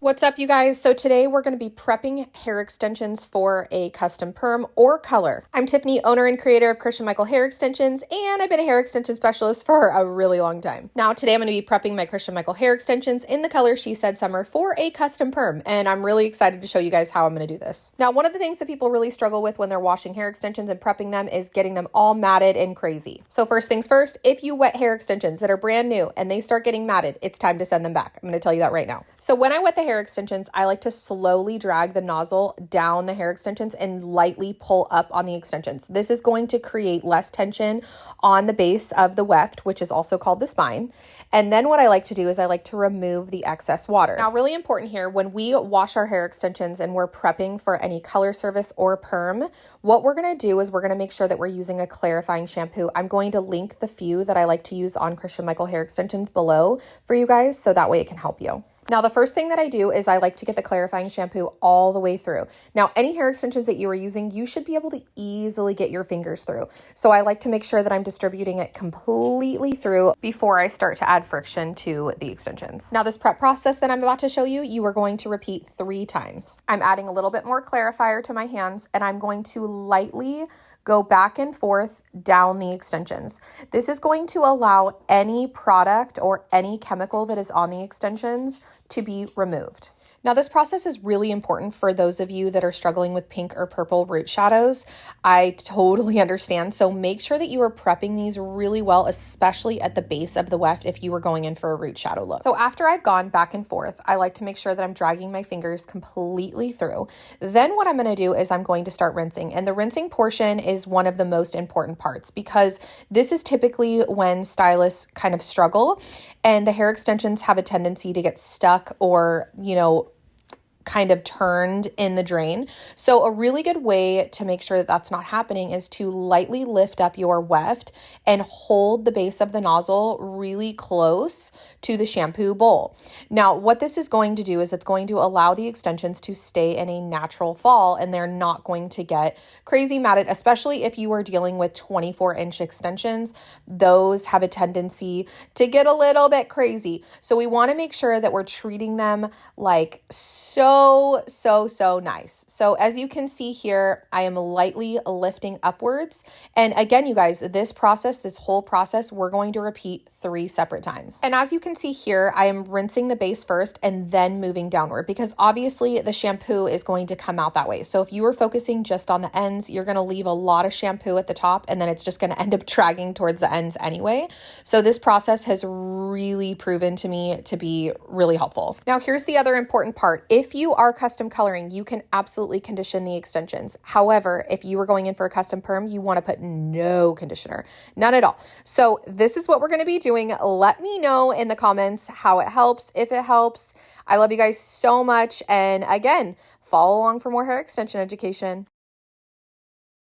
What's up, you guys? So today we're going to be prepping hair extensions for a custom perm or color. I'm Tiffany, owner and creator of Christian Michael Hair Extensions, and I've been a hair extension specialist for a really long time. Now today I'm going to be prepping my Christian Michael hair extensions in the color She Said Summer for a custom perm, and I'm really excited to show you guys how I'm going to do this. Now, one of the things that people really struggle with when they're washing hair extensions and prepping them is getting them all matted and crazy. So first things first, if you wet hair extensions that are brand new and they start getting matted, it's time to send them back. I'm going to tell you that right now. So when I wet the hair extensions, I like to slowly drag the nozzle down the hair extensions and lightly pull up on the extensions. This is going to create less tension on the base of the weft, which is also called the spine. And then what I like to do is I like to remove the excess water. Now, really important here, when we wash our hair extensions and we're prepping for any color service or perm, what we're going to do is we're going to make sure that we're using a clarifying shampoo. I'm going to link the few that I like to use on Christian Michael hair extensions below for you guys, so that way it can help you. Now, the first thing that I do is I like to get the clarifying shampoo all the way through. Now, any hair extensions that you are using, you should be able to easily get your fingers through. So I like to make sure that I'm distributing it completely through before I start to add friction to the extensions. Now, this prep process that I'm about to show you, you are going to repeat 3 times. I'm adding a little bit more clarifier to my hands, and I'm going to lightly go back and forth down the extensions. This is going to allow any product or any chemical that is on the extensions to be removed. Now, this process is really important for those of you that are struggling with pink or purple root shadows. I totally understand. So make sure that you are prepping these really well, especially at the base of the weft if you were going in for a root shadow look. So after I've gone back and forth, I like to make sure that I'm dragging my fingers completely through. Then what I'm going to do is I'm going to start rinsing. And the rinsing portion is one of the most important parts, because this is typically when stylists kind of struggle and the hair extensions have a tendency to get stuck or, kind of turned in the drain. So a really good way to make sure that that's not happening is to lightly lift up your weft and hold the base of the nozzle really close to the shampoo bowl. Now, what this is going to do is it's going to allow the extensions to stay in a natural fall, and they're not going to get crazy matted, especially if you are dealing with 24-inch extensions. Those have a tendency to get a little bit crazy. So we want to make sure that we're treating them like so nice. So as you can see here, I am lightly lifting upwards. And again, you guys, this whole process, we're going to repeat 3 separate times. And as you can see here, I am rinsing the base first and then moving downward, because obviously the shampoo is going to come out that way. So if you were focusing just on the ends, you're going to leave a lot of shampoo at the top, and then it's just going to end up dragging towards the ends anyway. So this process has really proven to me to be really helpful. Now, here's the other important part. If you are custom coloring, you can absolutely condition the extensions. However, if you were going in for a custom perm, you want to put no conditioner, none at all. So this is what we're going to be doing. Let me know in the comments how it helps, if it helps. I love you guys so much. And again, follow along for more hair extension education.